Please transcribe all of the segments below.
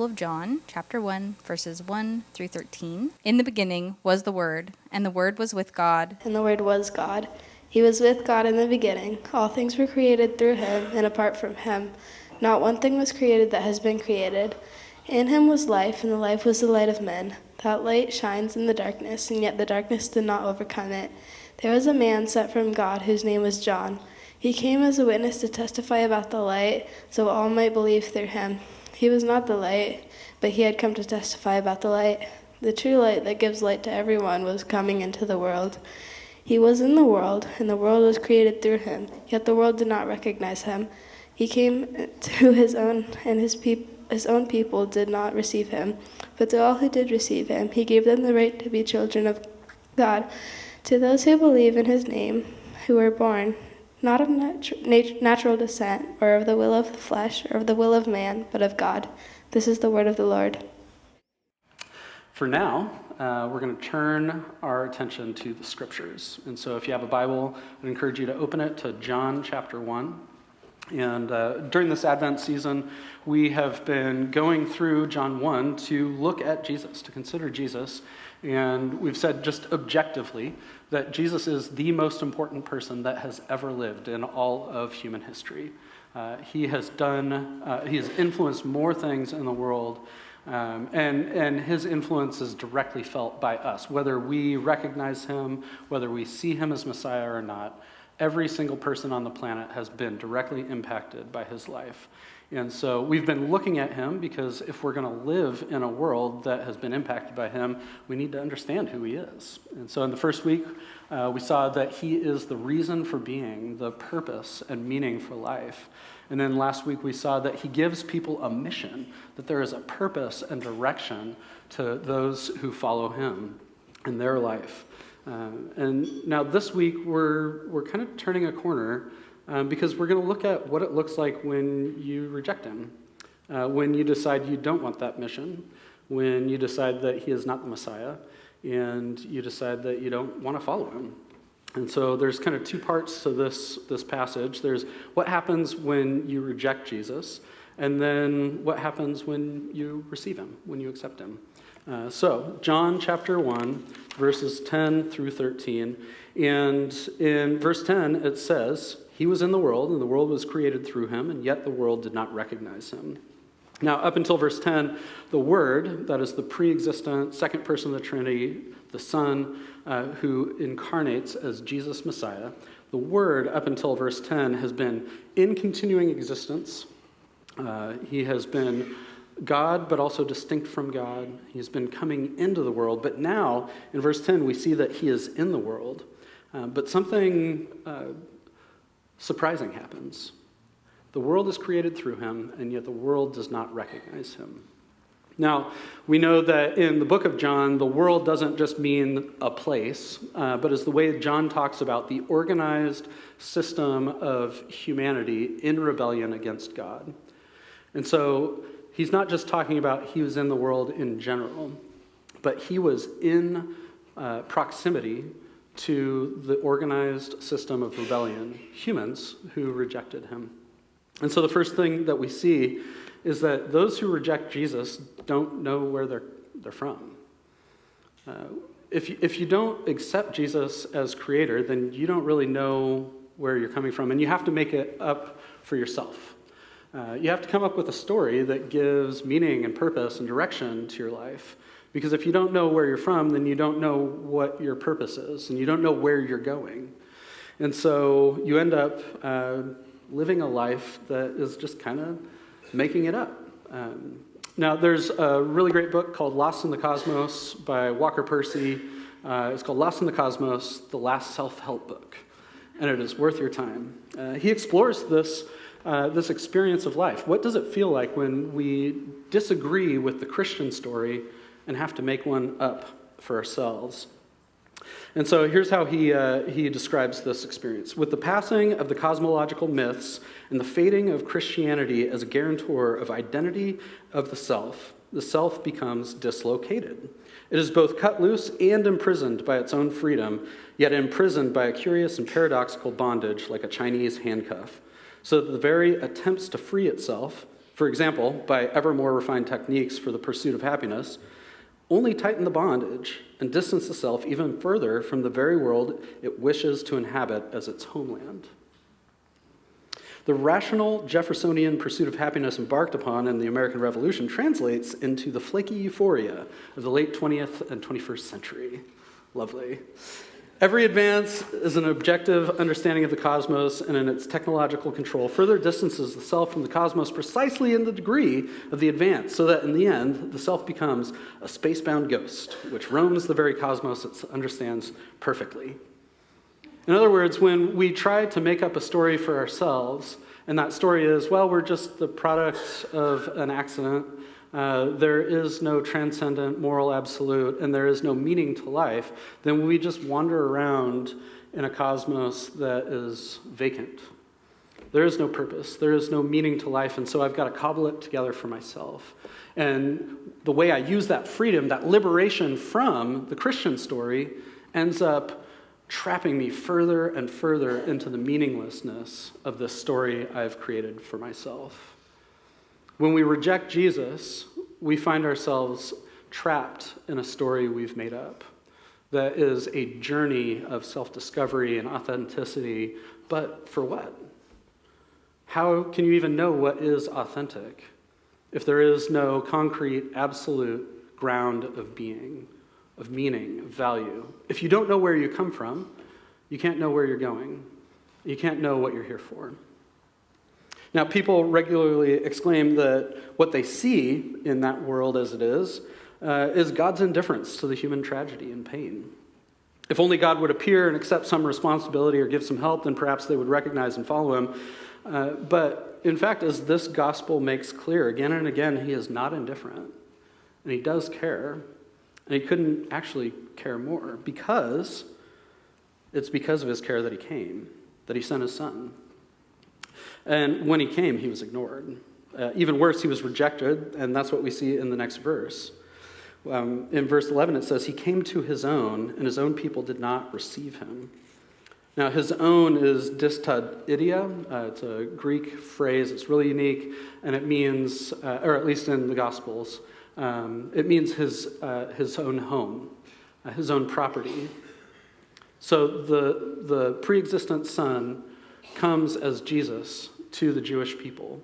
Of John, chapter 1, verses 1 through 13. In the beginning was the Word, and the Word was with God. And the Word was God. He was with God in the beginning. All things were created through him, and apart from him, not one thing was created that has been created. In him was life, and the life was the light of men. That light shines in the darkness, and yet the darkness did not overcome it. There was a man sent from God whose name was John. He came as a witness to testify about the light, so all might believe through him. He was not the light, but he had come to testify about the light. The true light that gives light to everyone was coming into the world. He was in the world, and the world was created through him, yet the world did not recognize him. He came to his own, and his own people did not receive him. But to all who did receive him, he gave them the right to be children of God, to those who believe in his name, who were born not of natural descent, or of the will of the flesh, or of the will of man, but of God. This is the word of the Lord. For now, we're going to turn our attention to the scriptures. And so if you have a Bible, I'd encourage you to open it to John chapter 1. And during this Advent season, we have been going through John 1 to look at Jesus, to consider Jesus. And we've said just objectively that Jesus is the most important person that has ever lived in all of human history. He has influenced more things in the world, and his influence is directly felt by us, whether we recognize him, whether we see him as Messiah or not. Every single person on the planet has been directly impacted by his life. And so we've been looking at him because if we're going to live in a world that has been impacted by him, we need to understand who he is. And so in the first week, we saw that he is the reason for being, the purpose and meaning for life. And then last week we saw that he gives people a mission, that there is a purpose and direction to those who follow him in their life. And now this week we're kind of turning a corner because we're going to look at what it looks like when you reject him, when you decide you don't want that mission, when you decide that he is not the Messiah, and you decide that you don't want to follow him. And so there's kind of two parts to this passage. There's what happens when you reject Jesus, and then what happens when you receive him, when you accept him. So John chapter 1, verses 10 through 13. And in verse 10, it says, "He was in the world, and the world was created through him, and yet the world did not recognize him." Now, up until verse 10, the Word, that is the pre-existent second person of the Trinity, the Son, who incarnates as Jesus Messiah, the Word, up until verse 10, has been in continuing existence. He has been God, but also distinct from God. He's been coming into the world. But now, in verse 10, we see that he is in the world. But something surprising happens. The world is created through him, and yet the world does not recognize him. Now, we know that in the book of John, the world doesn't just mean a place, but is the way John talks about the organized system of humanity in rebellion against God. And so he's not just talking about he was in the world in general, but he was in proximity to the organized system of rebellion, humans who rejected him. And so the first thing that we see is that those who reject Jesus don't know where they're from. If you don't accept Jesus as creator, then you don't really know where you're coming from, and you have to make it up for yourself. You have to come up with a story that gives meaning and purpose and direction to your life. Because if you don't know where you're from, then you don't know what your purpose is, and you don't know where you're going. And so you end up living a life that is just kind of making it up. Now, there's a really great book called Lost in the Cosmos by Walker Percy. It's called Lost in the Cosmos, the last self-help book. And it is worth your time. He explores this experience of life. What does it feel like when we disagree with the Christian story and have to make one up for ourselves? And so here's how he describes this experience. With the passing of the cosmological myths and the fading of Christianity as a guarantor of identity of the self becomes dislocated. It is both cut loose and imprisoned by its own freedom, yet imprisoned by a curious and paradoxical bondage like a Chinese handcuff, so that the very attempts to free itself For example, by ever more refined techniques for the pursuit of happiness, only tighten the bondage and distance the self even further from the very world it wishes to inhabit as its homeland. The rational Jeffersonian pursuit of happiness embarked upon in the American Revolution translates into the flaky euphoria of the late 20th and 21st century. Lovely. Every advance is an objective understanding of the cosmos, and in its technological control further distances the self from the cosmos precisely in the degree of the advance, so that in the end, the self becomes a spacebound ghost, which roams the very cosmos it understands perfectly. In other words, when we try to make up a story for ourselves, and that story is, well, we're just the product of an accident, there is no transcendent moral absolute, and there is no meaning to life, then we just wander around in a cosmos that is vacant. There is no purpose. There is no meaning to life, and so I've got to cobble it together for myself. And the way I use that freedom, that liberation from the Christian story, ends up trapping me further and further into the meaninglessness of this story I've created for myself. When we reject Jesus, we find ourselves trapped in a story we've made up that is a journey of self-discovery and authenticity, but for what? How can you even know what is authentic if there is no concrete, absolute ground of being, of meaning, of value? If you don't know where you come from, you can't know where you're going. You can't know what you're here for. Now, people regularly exclaim that what they see in that world as it is God's indifference to the human tragedy and pain. If only God would appear and accept some responsibility or give some help, then perhaps they would recognize and follow him. But in fact, as this gospel makes clear again and again, he is not indifferent. And he does care. And he couldn't actually care more because it's because of his care that he came, that he sent his son. And when he came, he was ignored. Even worse, he was rejected, and that's what we see in the next verse. In verse 11, it says, he came to his own, and his own people did not receive him. Now, his own is distadidia. It's a Greek phrase. It's really unique, and it means, or at least in the Gospels, it means his own home, his own property. So the pre-existent Son comes as Jesus to the Jewish people.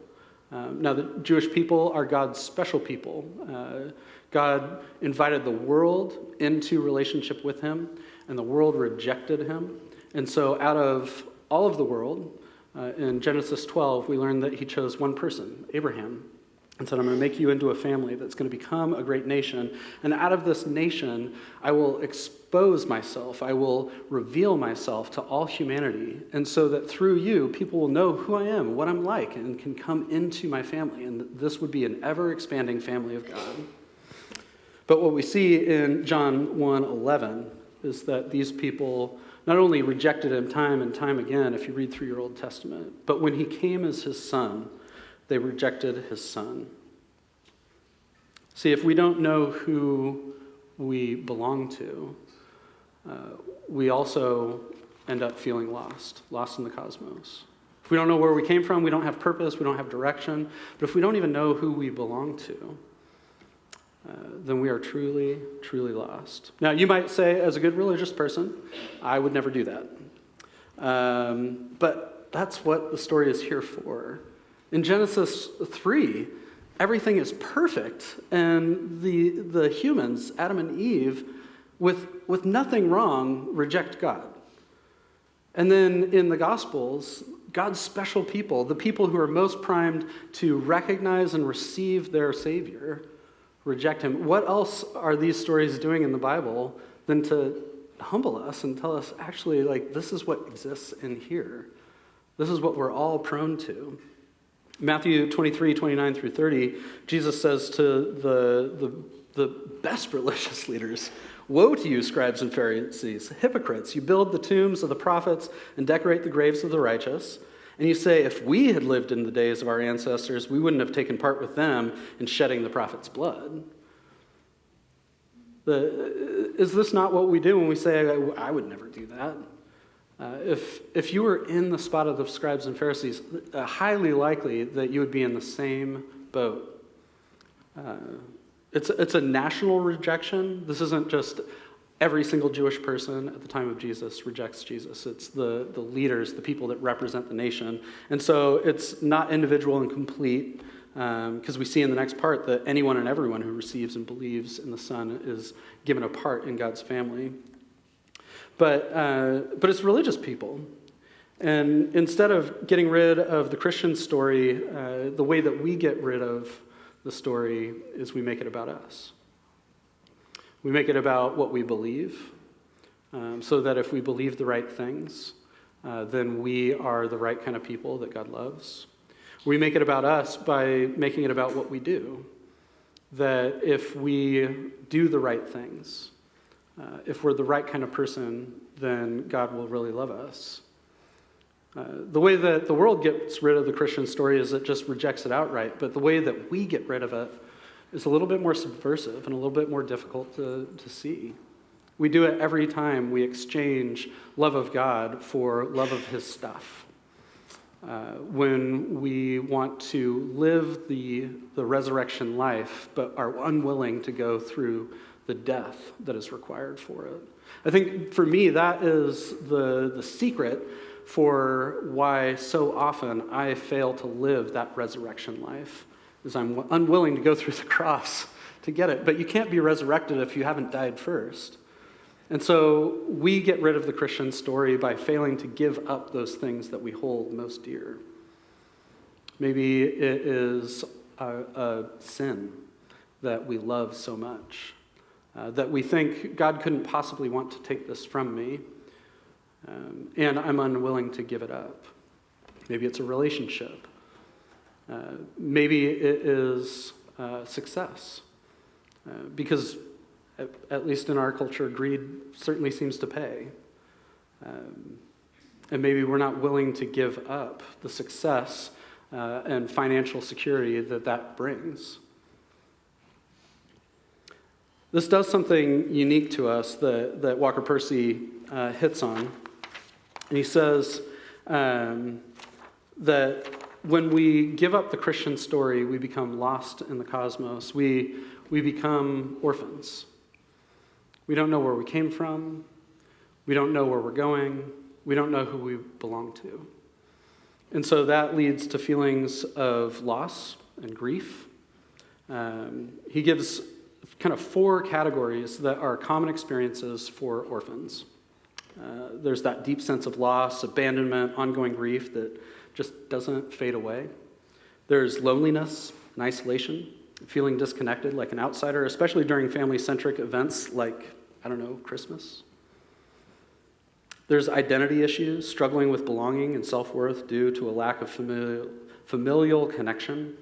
Now, the Jewish people are God's special people. God invited the world into relationship with him, and the world rejected him. And so out of all of the world, in Genesis 12, we learn that he chose one person, Abraham, and said, I'm going to make you into a family that's going to become a great nation. And out of this nation, I will expose myself. I will reveal myself to all humanity. And so that through you, people will know who I am, what I'm like, and can come into my family. And this would be an ever-expanding family of God. But what we see in John 1:11 is that these people not only rejected him time and time again, if you read through your Old Testament, but when he came as his son, they rejected his son. See, if we don't know who we belong to, we also end up feeling lost in the cosmos. If we don't know where we came from, we don't have purpose, we don't have direction. But if we don't even know who we belong to, then we are truly, truly lost. Now, you might say, as a good religious person, I would never do that. But that's what the story is here for. In Genesis 3, everything is perfect, and the humans, Adam and Eve, with nothing wrong, reject God. And then in the Gospels, God's special people, the people who are most primed to recognize and receive their Savior, reject him. What else are these stories doing in the Bible than to humble us and tell us, actually, this is what exists in here. This is what we're all prone to. Matthew 23:29-30, Jesus says to the best religious leaders, woe to you, scribes and Pharisees, hypocrites! You build the tombs of the prophets and decorate the graves of the righteous. And you say, if we had lived in the days of our ancestors, we wouldn't have taken part with them in shedding the prophets' blood. Is this not what we do when we say, I would never do that? If you were in the spot of the scribes and Pharisees, highly likely that you would be in the same boat. It's a national rejection. This isn't just every single Jewish person at the time of Jesus rejects Jesus. It's the leaders, the people that represent the nation. And so it's not individual and complete, because we see in the next part that anyone and everyone who receives and believes in the Son is given a part in God's family. But it's religious people. And instead of getting rid of the Christian story, the way that we get rid of the story is we make it about us. We make it about what we believe, so that if we believe the right things, then we are the right kind of people that God loves. We make it about us by making it about what we do. That if we do the right things, if we're the right kind of person, then God will really love us. The way that the world gets rid of the Christian story is it just rejects it outright, but the way that we get rid of it is a little bit more subversive and a little bit more difficult to see. We do it every time we exchange love of God for love of his stuff. When we want to live the resurrection life, but are unwilling to go through the death that is required for it. I think for me, that is the secret for why so often I fail to live that resurrection life, is I'm unwilling to go through the cross to get it. But you can't be resurrected if you haven't died first. And so we get rid of the Christian story by failing to give up those things that we hold most dear. Maybe it is a sin that we love so much, that we think God couldn't possibly want to take this from me, and I'm unwilling to give it up. Maybe it's a relationship. Maybe it is success, because at least in our culture, greed certainly seems to pay. And maybe we're not willing to give up the success and financial security that brings. This does something unique to us that Walker Percy hits on. And he says that when we give up the Christian story, we become lost in the cosmos. We become orphans. We don't know where we came from. We don't know where we're going. We don't know who we belong to. And so that leads to feelings of loss and grief. He gives kind of 4 categories that are common experiences for orphans. There's that deep sense of loss, abandonment, ongoing grief that just doesn't fade away. There's loneliness and isolation, feeling disconnected like an outsider, especially during family-centric events like, Christmas. There's identity issues, struggling with belonging and self-worth due to a lack of familial connection.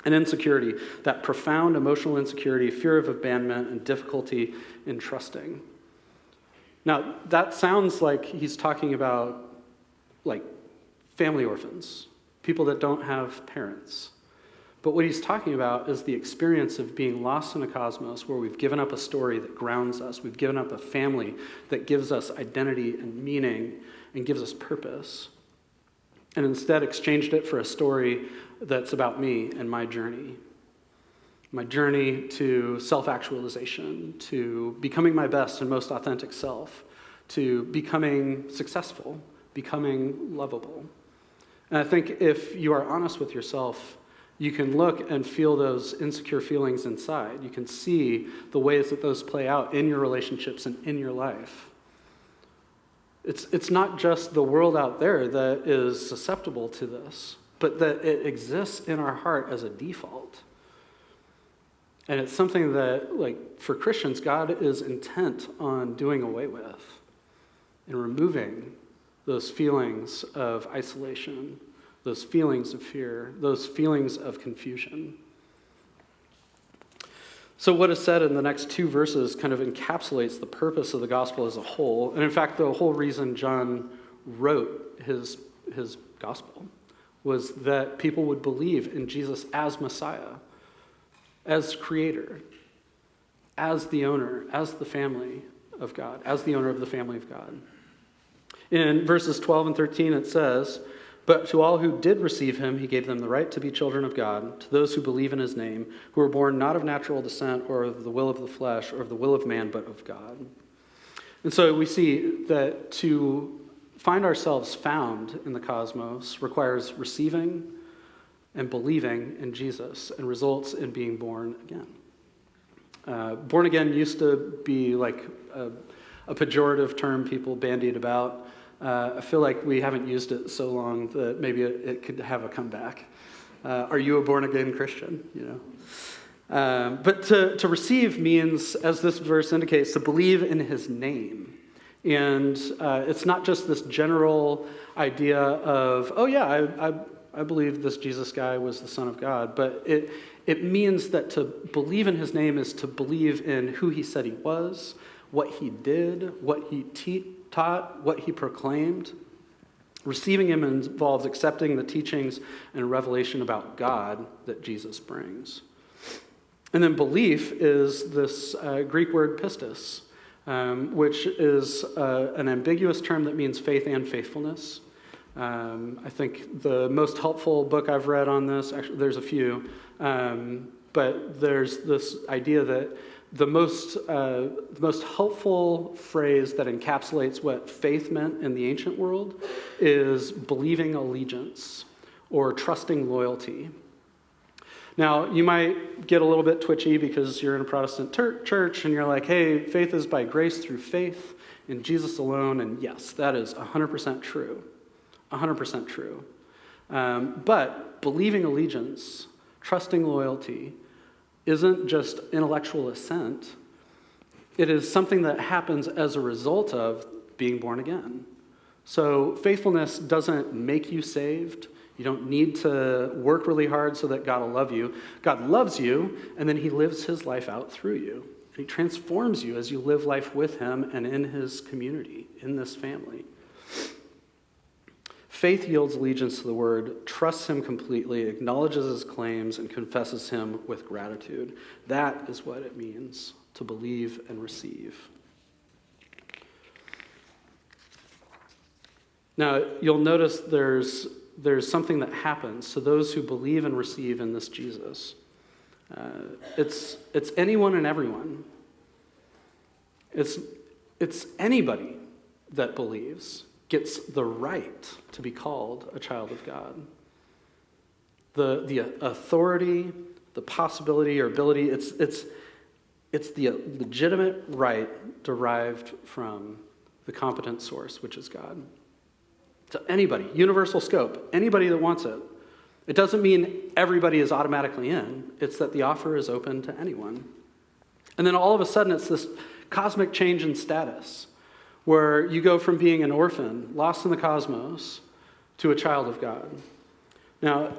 And insecurity, that profound emotional insecurity, fear of abandonment, and difficulty in trusting. Now, that sounds like he's talking about, family orphans, people that don't have parents. But what he's talking about is the experience of being lost in a cosmos where we've given up a story that grounds us. We've given up a family that gives us identity and meaning and gives us purpose. And instead exchanged it for a story that's about me and my journey. My journey to self-actualization, to becoming my best and most authentic self, to becoming successful, becoming lovable. And I think if you are honest with yourself, you can look and feel those insecure feelings inside. You can see the ways that those play out in your relationships and in your life. It's not just the world out there that is susceptible to this, but that it exists in our heart as a default. And it's something that, for Christians, God is intent on doing away with and removing those feelings of isolation, those feelings of fear, those feelings of confusion. So what is said in the next 2 verses kind of encapsulates the purpose of the gospel as a whole. And in fact, the whole reason John wrote his gospel was that people would believe in Jesus as Messiah, as creator, as the owner, as the family of God, as the owner of the family of God. In verses 12 and 13 it says, But to all who did receive him, he gave them the right to be children of God, to those who believe in his name, who were born not of natural descent or of the will of the flesh or of the will of man, but of God. And so we see that to find ourselves found in the cosmos requires receiving and believing in Jesus and results in being born again. Born again used to be like a pejorative term people bandied about. I feel like we haven't used it so long that maybe it could have a comeback. Are you a born-again Christian? But to receive means, as this verse indicates, to believe in his name. And it's not just this general idea of, oh yeah, I believe this Jesus guy was the Son of God, but it means that to believe in his name is to believe in who he said he was, what he did, what he taught, what he proclaimed. Receiving him involves accepting the teachings and revelation about God that Jesus brings. And then belief is this Greek word pistis, which is an ambiguous term that means faith and faithfulness. I think the most helpful book I've read on this, actually there's a few, but there's this idea that the most helpful phrase that encapsulates what faith meant in the ancient world is believing allegiance or trusting loyalty. Now, you might get a little bit twitchy because you're in a Protestant church and you're like, hey, faith is by grace through faith in Jesus alone. And yes, that is 100% true. 100% true. But believing allegiance, trusting loyalty, isn't just intellectual assent. It is something that happens as a result of being born again. So faithfulness doesn't make you saved. You don't need to work really hard so that God will love you. God loves you, and then he lives his life out through you. He transforms you as you live life with him and in his community, in this family. Faith yields allegiance to the word, trusts him completely, acknowledges his claims, and confesses him with gratitude. That is what it means to believe and receive. Now, you'll notice there's something that happens to those who believe and receive in this Jesus. It's anyone and everyone. It's anybody that believes gets the right to be called a child of God. The authority, the possibility or ability, it's the legitimate right derived from the competent source, which is God. To anybody, universal scope, anybody that wants it. It doesn't mean everybody is automatically in. It's that the offer is open to anyone. And then all of a sudden it's this cosmic change in status, where you go from being an orphan, lost in the cosmos, to a child of God. Now,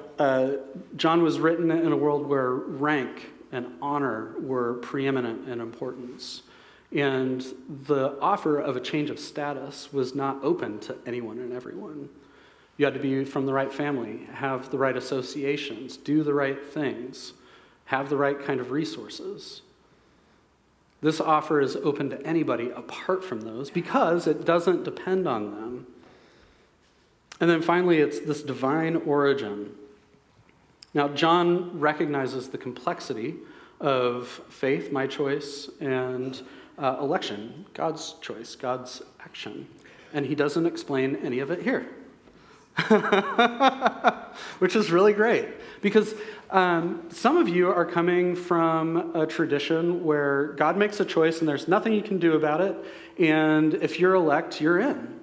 John was written in a world where rank and honor were preeminent in importance. And the offer of a change of status was not open to anyone and everyone. You had to be from the right family, have the right associations, do the right things, have the right kind of resources. This offer is open to anybody apart from those because it doesn't depend on them. And then finally, it's this divine origin. Now, John recognizes the complexity of faith, my choice, and election, God's choice, God's action. And he doesn't explain any of it here. Which is really great. Because some of you are coming from a tradition where God makes a choice and there's nothing you can do about it. And if you're elect, you're in.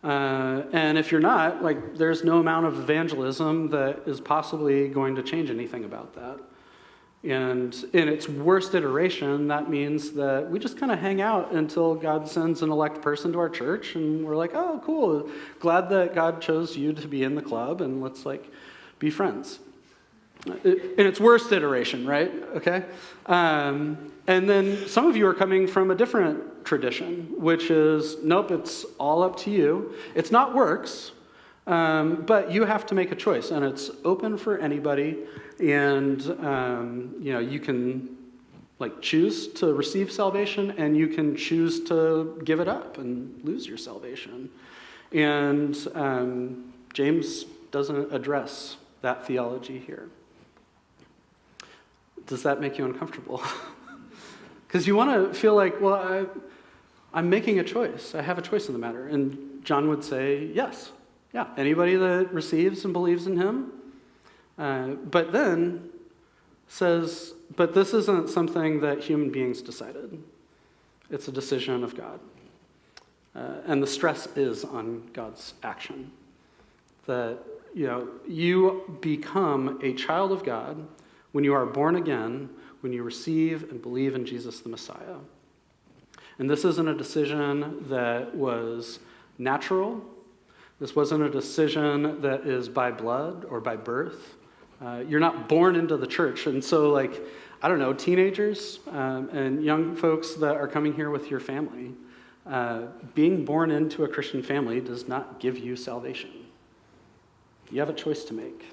And if you're not, there's no amount of evangelism that is possibly going to change anything about that. And in its worst iteration, that means that we just kind of hang out until God sends an elect person to our church, and we're like, oh, cool, glad that God chose you to be in the club, and let's be friends. In its worst iteration, right? Okay? And then some of you are coming from a different tradition, which is, nope, it's all up to you. It's not works, but you have to make a choice, and it's open for anybody. And you can choose to receive salvation, and you can choose to give it up and lose your salvation. And James doesn't address that theology here. Does that make you uncomfortable? Because you want to feel like, well, I'm making a choice. I have a choice in the matter. And John would say, yes. Yeah, anybody that receives and believes in him. But then says, but this isn't something that human beings decided. It's a decision of God. And the stress is on God's action. That, you become a child of God when you are born again, when you receive and believe in Jesus the Messiah. And this isn't a decision that was natural. This wasn't a decision that is by blood or by birth. You're not born into the church. And so, I don't know, teenagers and young folks that are coming here with your family, being born into a Christian family does not give you salvation. You have a choice to make.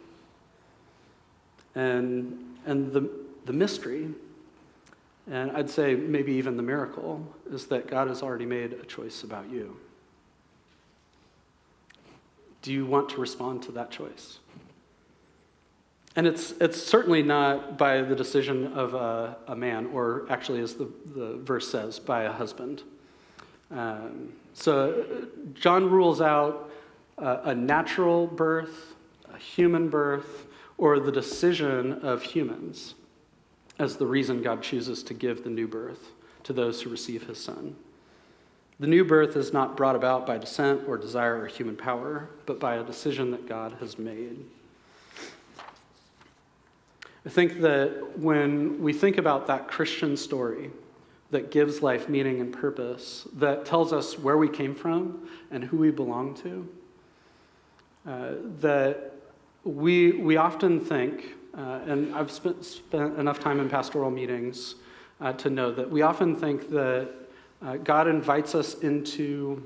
And the mystery, and I'd say maybe even the miracle, is that God has already made a choice about you. Do you want to respond to that choice? And it's certainly not by the decision of a man, or actually, as the verse says, by a husband. So John rules out a natural birth, a human birth, or the decision of humans as the reason God chooses to give the new birth to those who receive his Son. The new birth is not brought about by descent or desire or human power, but by a decision that God has made. I think that when we think about that Christian story that gives life meaning and purpose, that tells us where we came from and who we belong to, that we often think, and I've spent enough time in pastoral meetings to know that we often think that God invites us into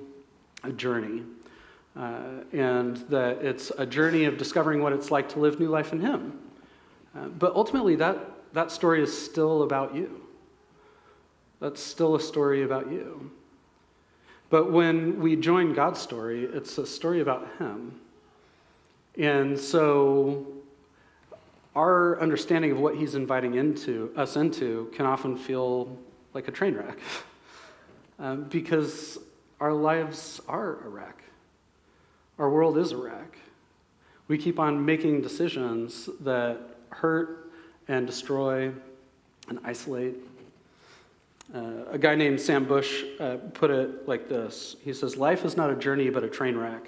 a journey, and that it's a journey of discovering what it's like to live new life in him. But ultimately, that story is still about you. That's still a story about you. But when we join God's story, it's a story about him. And so our understanding of what he's inviting us into can often feel like a train wreck. Because our lives are a wreck. Our world is a wreck. We keep on making decisions that hurt and destroy and isolate. A guy named Sam Bush put it like this. He says, "Life is not a journey but a train wreck.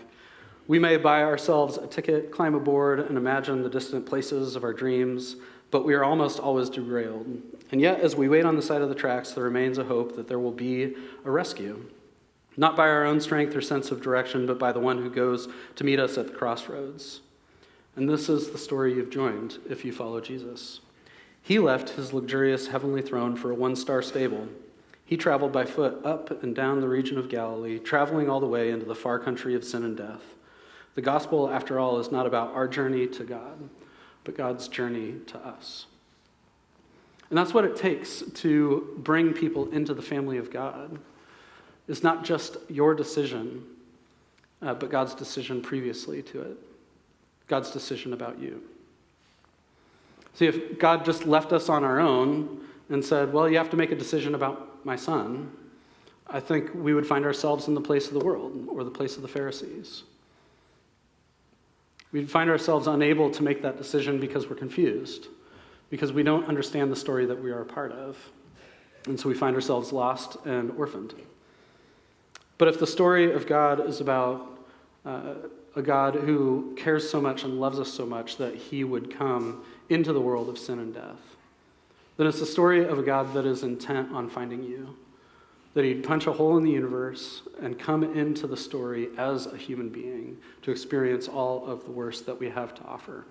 We may buy ourselves a ticket, climb aboard, and imagine the distant places of our dreams, but we are almost always derailed. And yet, as we wait on the side of the tracks, there remains a hope that there will be a rescue, not by our own strength or sense of direction, but by the one who goes to meet us at the crossroads. And this is the story you've joined if you follow Jesus. He left his luxurious heavenly throne for a one-star stable. He traveled by foot up and down the region of Galilee, traveling all the way into the far country of sin and death. The gospel, after all, is not about our journey to God, but God's journey to us." And that's what it takes to bring people into the family of God. It's not just your decision, but God's decision previously to it. God's decision about you. See, if God just left us on our own and said, well, you have to make a decision about my son, I think we would find ourselves in the place of the world or the place of the Pharisees. We'd find ourselves unable to make that decision because we're confused, because we don't understand the story that we are a part of. And so we find ourselves lost and orphaned. But if the story of God is about a God who cares so much and loves us so much that he would come into the world of sin and death, then it's the story of a God that is intent on finding you, that he'd punch a hole in the universe and come into the story as a human being to experience all of the worst that we have to offer.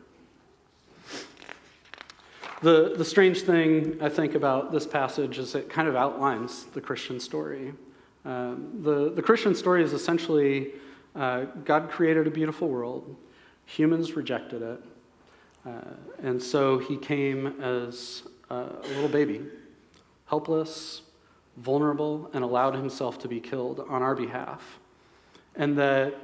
The strange thing, I think, about this passage is it kind of outlines the Christian story. The Christian story is essentially God created a beautiful world. Humans rejected it. And so he came as a little baby, helpless, vulnerable, and allowed himself to be killed on our behalf. And that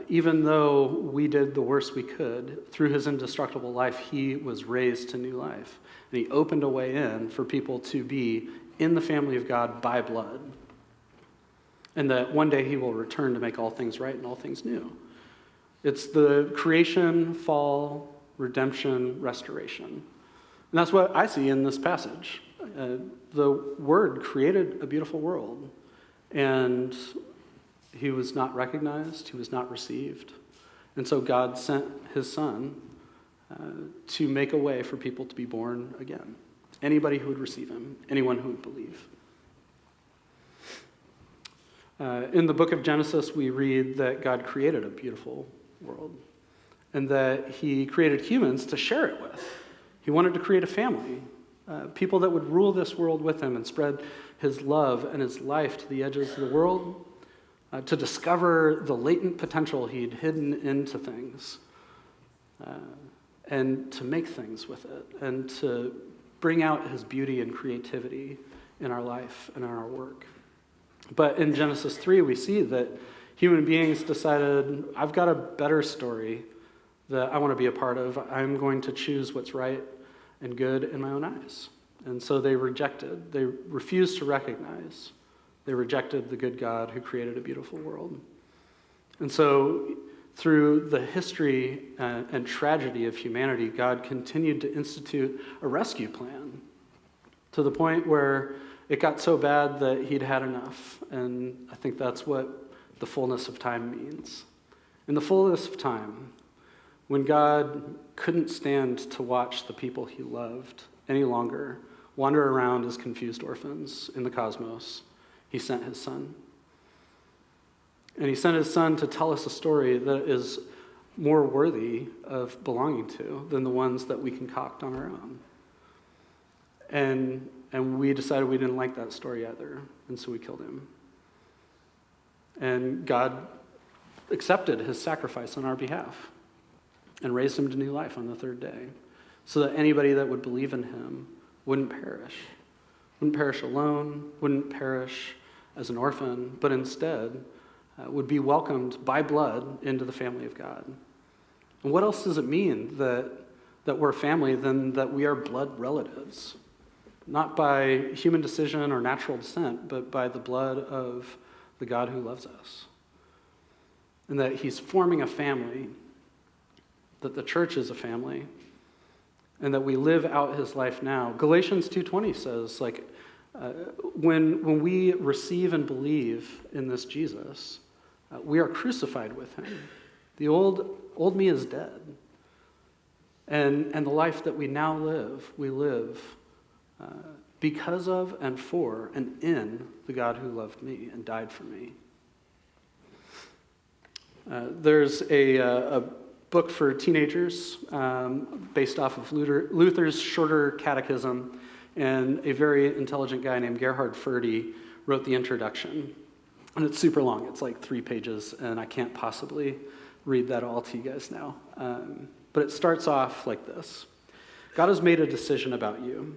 Even though we did the worst we could, through his indestructible life, he was raised to new life. And he opened a way in for people to be in the family of God by blood. And that one day he will return to make all things right and all things new. It's the creation, fall, redemption, restoration. And that's what I see in this passage. The Word created a beautiful world, and he was not recognized, he was not received. And so God sent his Son to make a way for people to be born again. Anybody who would receive him, anyone who would believe. In the book of Genesis, we read that God created a beautiful world and that he created humans to share it with. He wanted to create a family, people that would rule this world with him and spread his love and his life to the edges of the world, to discover the latent potential he'd hidden into things, and to make things with it, and to bring out his beauty and creativity in our life and in our work. But in Genesis 3, we see that human beings decided, I've got a better story that I want to be a part of. I'm going to choose what's right and good in my own eyes. And so they refused to recognize. They rejected the good God who created a beautiful world. And so through the history and tragedy of humanity, God continued to institute a rescue plan to the point where it got so bad that he'd had enough. And I think that's what the fullness of time means. In the fullness of time, when God couldn't stand to watch the people he loved any longer wander around as confused orphans in the cosmos, he sent his Son. And he sent his Son to tell us a story that is more worthy of belonging to than the ones that we concoct on our own. And we decided we didn't like that story either, and so we killed him. And God accepted his sacrifice on our behalf and raised him to new life on the third day, so that anybody that would believe in him wouldn't perish alone, wouldn't perish as an orphan, but instead would be welcomed by blood into the family of God. And what else does it mean that we're family than that we are blood relatives? Not by human decision or natural descent, but by the blood of the God who loves us. And that he's forming a family, that the church is a family, and that we live out his life now. Galatians 2:20 says, when we receive and believe in this Jesus, we are crucified with him. The old me is dead. And the life that we now live, we live because of and for and in the God who loved me and died for me. There's a book for teenagers based off of Luther's Shorter Catechism, and a very intelligent guy named Gerhard Forde wrote the introduction. And it's super long. It's like 3 pages, and I can't possibly read that all to you guys now. But it starts off like this. God has made a decision about you.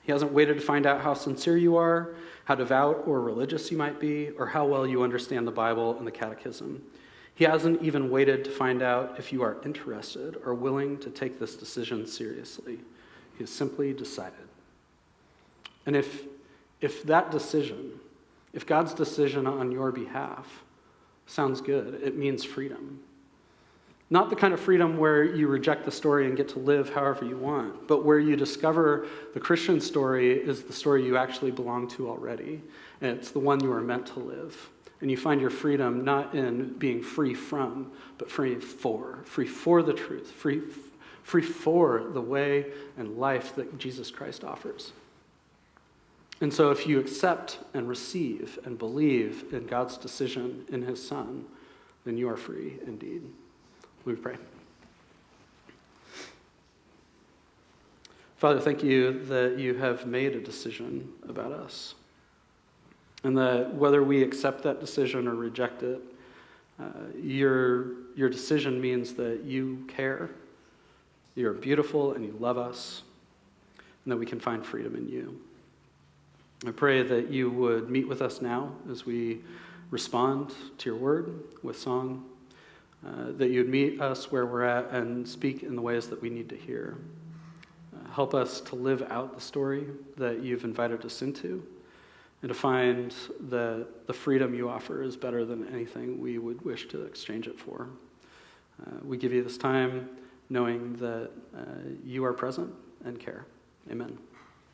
He hasn't waited to find out how sincere you are, how devout or religious you might be, or how well you understand the Bible and the Catechism. He hasn't even waited to find out if you are interested or willing to take this decision seriously. He has simply decided. And if that decision, if God's decision on your behalf sounds good, it means freedom. Not the kind of freedom where you reject the story and get to live however you want, but where you discover the Christian story is the story you actually belong to already, and it's the one you are meant to live. And you find your freedom not in being free from, but free for the truth, free for the way and life that Jesus Christ offers. And so if you accept and receive and believe in God's decision in his Son, then you are free indeed. We pray. Father, thank you that you have made a decision about us. And that whether we accept that decision or reject it, your decision means that you care, you're beautiful, and you love us, and that we can find freedom in you. I pray that you would meet with us now as we respond to your word with song, that you'd meet us where we're at and speak in the ways that we need to hear. Help us to live out the story that you've invited us into, and to find that the freedom you offer is better than anything we would wish to exchange it for. We give you this time knowing that you are present and care. Amen.